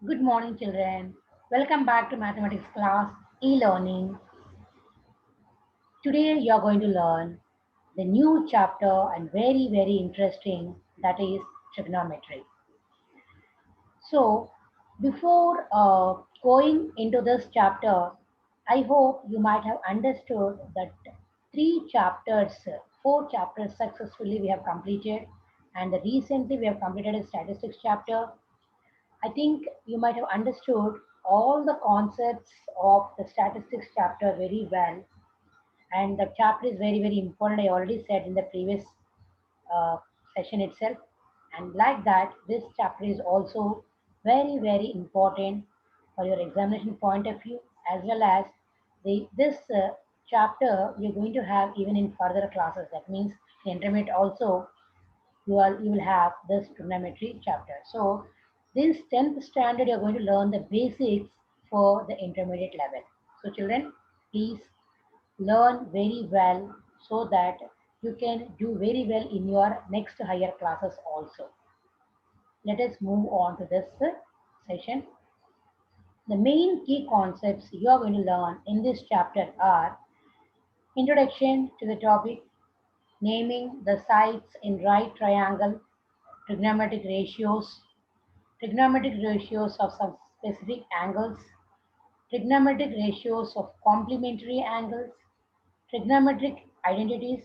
Good morning, children. Welcome back to mathematics class e-learning. Today you are going to learn the new chapter and very interesting, that is trigonometry. So before going into this chapter, I hope you might have understood that three chapters, four chapters successfully we have completed, and recently we have completed a statistics chapter. I think you might have understood all the concepts of the statistics chapter very well, and the chapter is very important. I already said in the previous uh, session itself, and like that, this chapter is also very important for your examination point of view, as well as this chapter you're going to have even in further classes. That means the intermediate also you will have this trigonometry chapter. So this 10th standard you're going to learn the basics for the intermediate level. So children, please learn very well so that you can do very well in your next higher classes also. Let us move on to this session. The main key concepts you are going to learn in this chapter are introduction to the topic, naming the sides in right triangle, trigonometric ratios, trigonometric ratios of some specific angles, trigonometric ratios of complementary angles, trigonometric identities,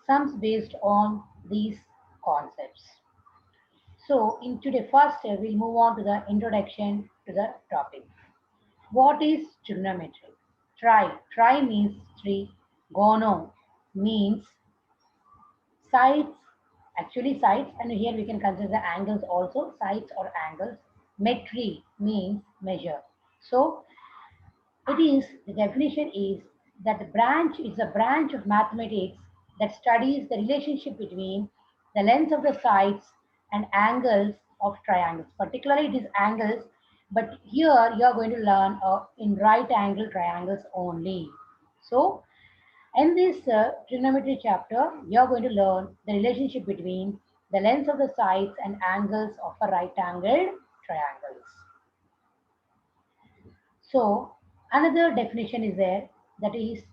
sums based on these concepts. So, in today, first we'll move on to the introduction to the topic. What is trigonometry? Tri means three. Gono means sides, actually sides, and here we can consider the angles also, sides or angles. Metry means measure. So it is, the definition is that the branch is a branch of mathematics that studies the relationship between the lengths of the sides and angles of triangles. Particularly it is angles, but here you are going to learn in right angle triangles only. So in this trigonometry chapter, you are going to learn the relationship between the lengths of the sides and angles of a right angled triangles. So another definition is there, that is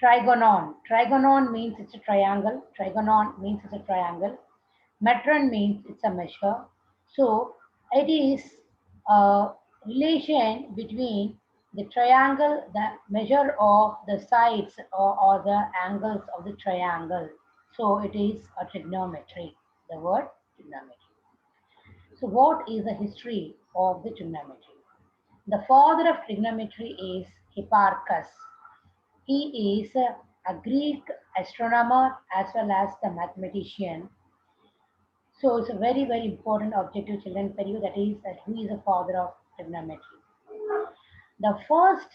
trigonon. Trigonon means it's a triangle. Trigonon means it's a triangle. Metron means it's a measure. So it is a relation between the triangle, the measure of the sides or the angles of the triangle. So it is a trigonometry, the word trigonometry. So what is the history of the trigonometry? The father of trigonometry is Hipparchus. He is a Greek astronomer as well as the mathematician. So it's a very important objective, children, for you, that is that who is the father of trigonometry. The first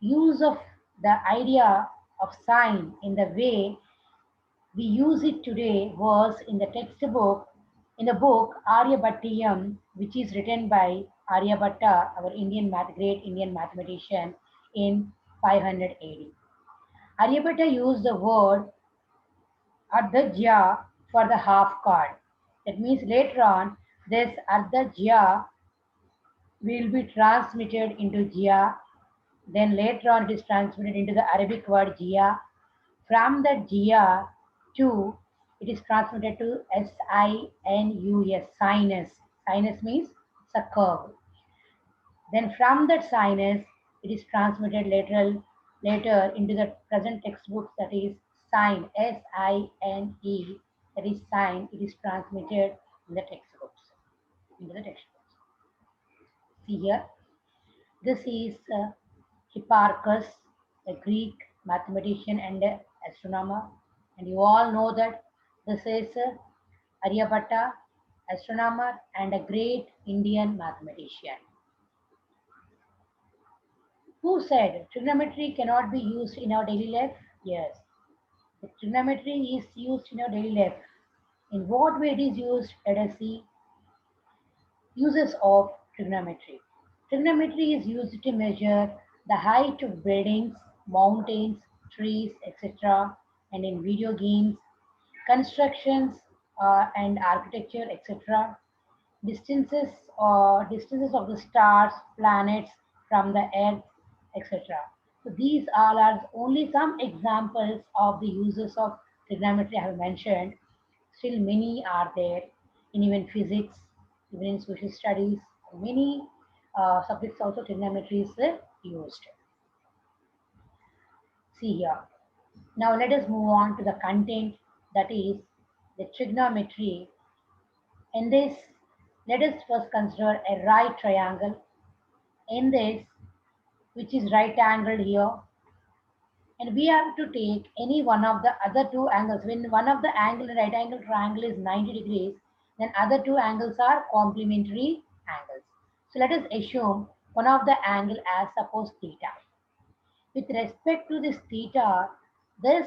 use of the idea of sine in the way we use it today was in the textbook, in the book Aryabhattiyam, which is written by Aryabhatta, our great Indian mathematician, in 500 AD. Aryabhatta used the word ardhajya for the half card. That means later on, this ardhajya will be transmitted into jia. Then later on, it is transmitted into the Arabic word jia. From that jia to, it is transmitted to sinus, sinus. Sinus means it's a curve. Then from that sinus, it is transmitted later into the present textbooks, that is sine, SINE, that is sine, it is transmitted in the textbooks, into the textbooks. See here, this is Hipparchus, a Greek mathematician and astronomer, and you all know that this is Aryabhatta, astronomer and a great Indian mathematician. Who said trigonometry cannot be used in our daily life? Yes, the trigonometry is used in our daily life. In what way it is used? Let us see. Uses of trigonometry. Trigonometry is used to measure the height of buildings, mountains, trees, etc., and in video games, constructions and architecture, etc. distances or distances of the stars, planets from the earth, etc. So these all are only some examples of the uses of trigonometry I have mentioned. Still many are there in even physics, even in social studies, many subjects also trigonometry is used. See here. Now let us move on to the content, that is the trigonometry. In this, let us first consider a right triangle. In this, which is right angled here, and we have to take any one of the other two angles. When one of the angle right angle triangle is 90 degrees, then other two angles are complementary angles. So let us assume one of the angle as suppose theta. With respect to this theta, this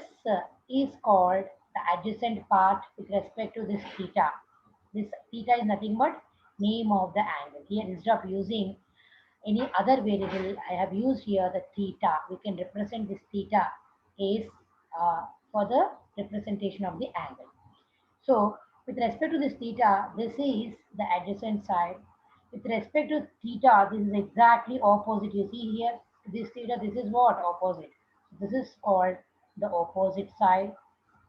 is called the adjacent part with respect to this theta. This theta is nothing but name of the angle. Here, instead of using any other variable, I have used here the theta. We can represent this theta is for the representation of the angle. So with respect to this theta, this is the adjacent side. With respect to theta, this is exactly opposite. You see here, this theta, this is what? Opposite. This is called the opposite side.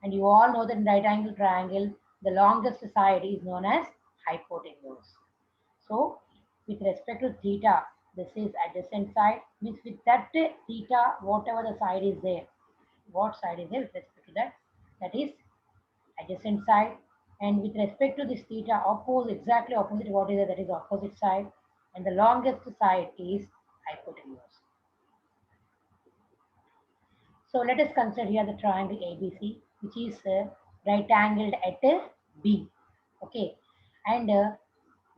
And you all know that in right angle triangle, the longest side is known as hypotenuse. So with respect to theta, this is adjacent side. Means with that theta, whatever the side is there, what side is there with respect to that? That is adjacent side. And with respect to this theta, opposite, exactly opposite what is there, that is opposite side. And the longest side is hypotenuse. So let us consider here the triangle ABC, which is right angled at B. Okay, and the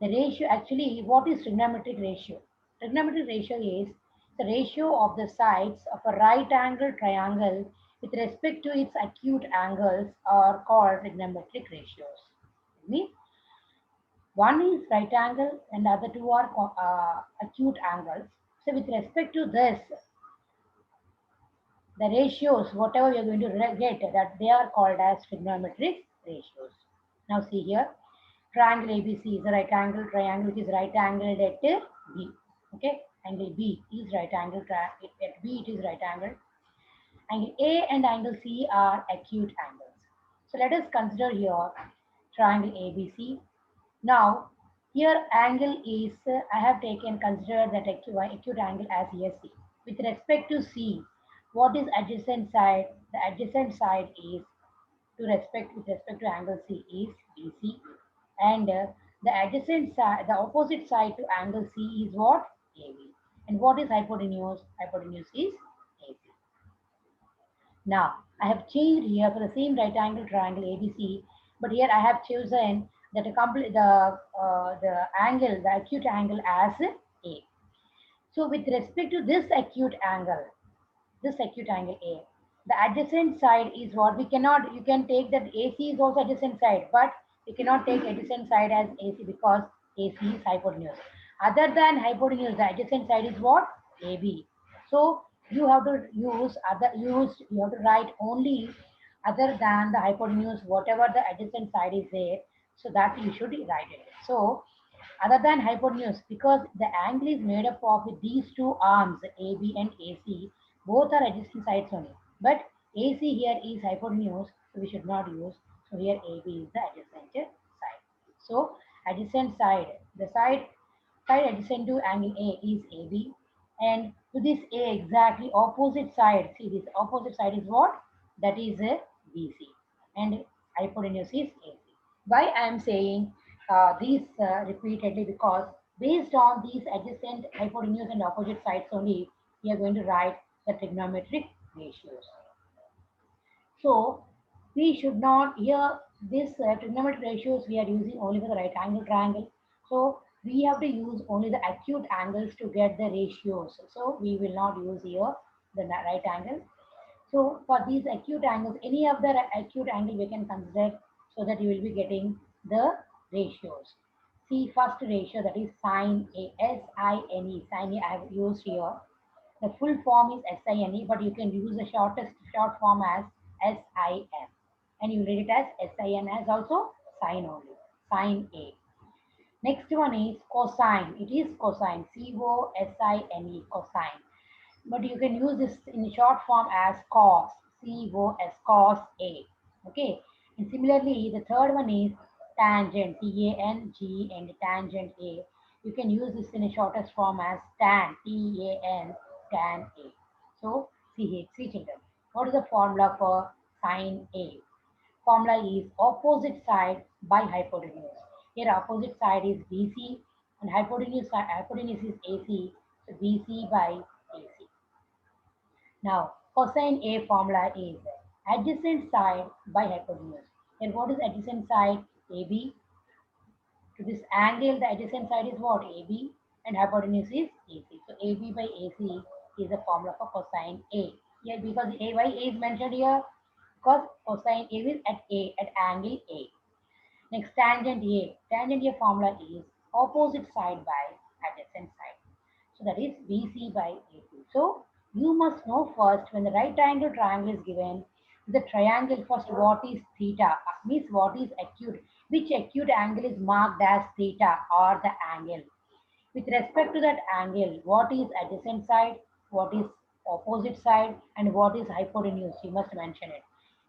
ratio, actually, what is trigonometric ratio? Trigonometric ratio is the ratio of the sides of a right angled triangle with respect to its acute angles are called trigonometric ratios. Means one is right angle and the other two are acute angles. So with respect to this, the ratios, whatever we are going to get, that they are called as trigonometric ratios. Now see here, triangle ABC is a right angle triangle which is right angled at B. Okay, angle B is right angle at B, it is right angle. Angle A and angle C are acute angles. So let us consider here triangle ABC. Now here angle is, I have taken consider that acute angle as here C. With respect to C, what is adjacent side? The adjacent side is with respect to angle C is BC, and the adjacent side, the opposite side to angle C is what? AB. And what is hypotenuse? Hypotenuse is AC. Now I have changed here for the same right angle triangle ABC, but here I have chosen that the angle, the acute angle as A. So with respect to this acute angle A, the adjacent side is what we cannot, you can take that AC is also adjacent side, but you cannot take adjacent side as AC because AC is hypotenuse. Other than hypotenuse, the adjacent side is what? AB. So you have to you have to write only other than the hypotenuse, whatever the adjacent side is there, so that you should write it. So other than hypotenuse, because the angle is made up of these two arms, AB and AC, both are adjacent sides only. But AC here is hypotenuse, so we should not use. So here AB is the adjacent side. So adjacent side, the side adjacent to angle A is AB, and to this A exactly opposite side. See, this opposite side is what? That is a BC, and hypotenuse is AC. Why I am saying these repeatedly? Because based on these adjacent hypotenuse and opposite sides only, we are going to write the trigonometric ratios. So we should not here this trigonometric ratios we are using only for the right angle triangle. So we have to use only the acute angles to get the ratios. So we will not use here the right angle. So for these acute angles, any of the acute angle we can consider, so that you will be getting the ratios. See first ratio, that is sine A, S-I-N-E, sine A I have used here. The full form is SINE, but you can use the short form as SIM. And you read it as SIN as also sine only, sine A. Next one is cosine. It is cosine, cosine, cosine. But you can use this in short form as cos, cos, cos A. Okay. And similarly, the third one is tangent, T-A-N-G and tangent A. You can use this in a shortest form as tan, T-A-N, tan A. So, see here, see children. What is the formula for sine A? Formula is opposite side by hypotenuse. Here opposite side is BC and hypotenuse is AC. So BC by AC. Now cosine A formula is adjacent side by hypotenuse. And what is adjacent side? AB. To this angle, the adjacent side is what? AB and hypotenuse is AC. So AB by AC is the formula for cosine A. Here because A by A is mentioned here because cosine A is at A at angle A. Next, tangent A. Tangent A formula is opposite side by adjacent side. So that is BC by AC. So you must know first when the right angle triangle is given, the triangle first what is theta, means what is acute, which acute angle is marked as theta or the angle. With respect to that angle, what is adjacent side, what is opposite side, and what is hypotenuse, you must mention it.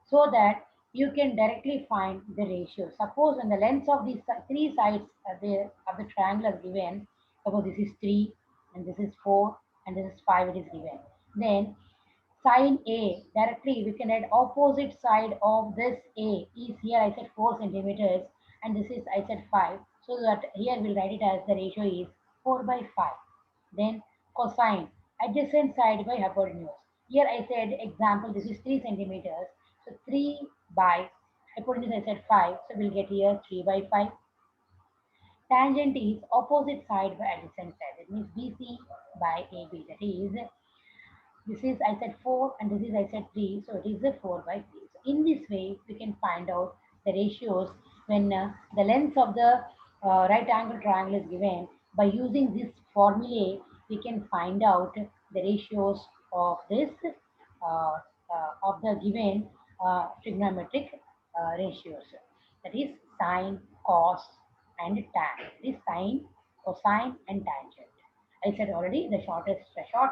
So that you can directly find the ratio. Suppose when the length of these three sides of the triangle is given, suppose this is 3, and this is 4, and this is 5, it is given. Then sine A, directly we can add opposite side of this A is here I said 4 centimeters and this is I said 5. So that here we'll write it as the ratio is 4 by 5. Then cosine, adjacent side by hypotenuse. Here I said example this is 3 centimeters. So 3 by hypotenuse I said 5. So we'll get here 3 by 5. Tangent is opposite side by adjacent side. That means BC by AB. That is this is I said 4 and this is I said 3, so it is a 4 by 3. So in this way, we can find out the ratios when the length of the right angle triangle is given. By using this formulae, we can find out the ratios of this of the given trigonometric ratios. That is sine, cos, and tan. This sine, cosine, and tangent. I said already the short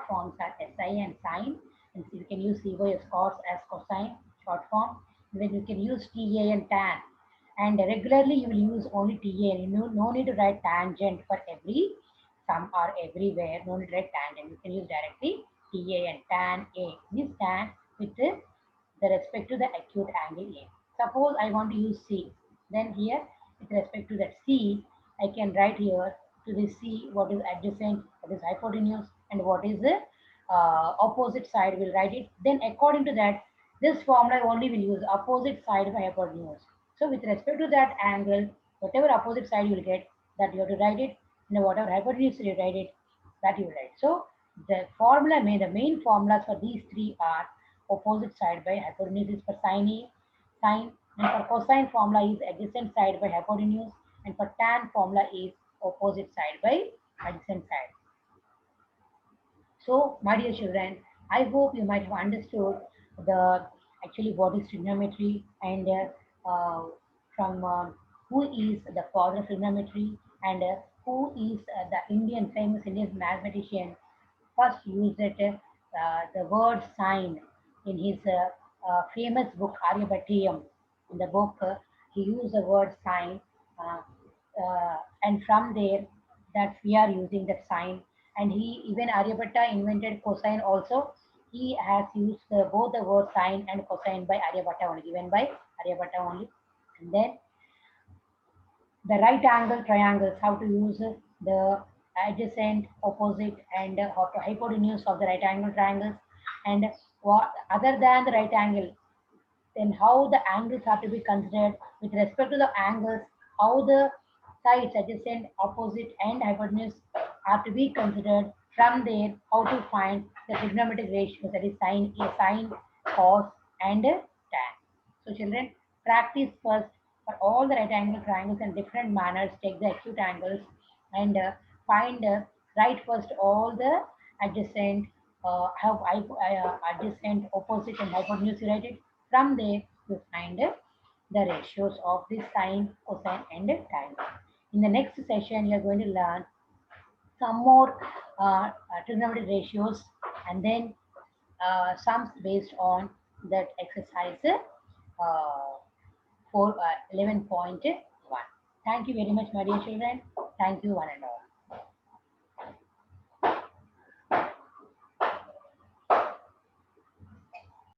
forms are SI and sine, and you can use CY as cos as cosine short form. Then you can use TA and tan. And regularly you will use only TA. And no need to write tangent for every sum or everywhere. No need to write tangent. You can use directly TA and tan A. This tan with the respect to the acute angle A. Suppose I want to use C. Then here with respect to that C, I can write here to the C what is adjacent, what is hypotenuse, and what is the opposite side. We'll write it. Then according to that, this formula only will use opposite side by hypotenuse. So with respect to that angle, whatever opposite side you will get, that you have to write it, and whatever hypotenuse you write it, that you will write. So the main formulas for these three are opposite side by hypotenuse is for sine A, sine, and for cosine formula is adjacent side by hypotenuse, and for tan formula is opposite side by adjacent side. So, my dear children, I hope you might have understood the actually what is trigonometry and from who is the father of trigonometry and who is the famous Indian mathematician first used the word sine in his famous book Aryabhattiyam. In the book, he used the word sine, uh, and from there, that we are using that sign. And he even Aryabhatta invented cosine also. He has used both the word sine and cosine by Aryabhatta only, given by Aryabhatta only. And then the right angle triangles, how to use the adjacent, opposite, and hypotenuse of the right angle triangles. And what other than the right angle, then how the angles are to be considered with respect to the angles, how the sides adjacent, opposite, and hypotenuse are to be considered. From there, how to find the trigonometric ratios, that is sine, cos, and tan. So, children, practice first for all the right angle triangles and different manners. Take the acute angles and find write first all the adjacent, adjacent, opposite, and hypotenuse. You write it. From there, you find the ratios of the sine, cosine, and tan. In the next session, you are going to learn some more trigonometric ratios and then sums based on that exercise for 11.1. Thank you very much, my dear children. Thank you, one and all.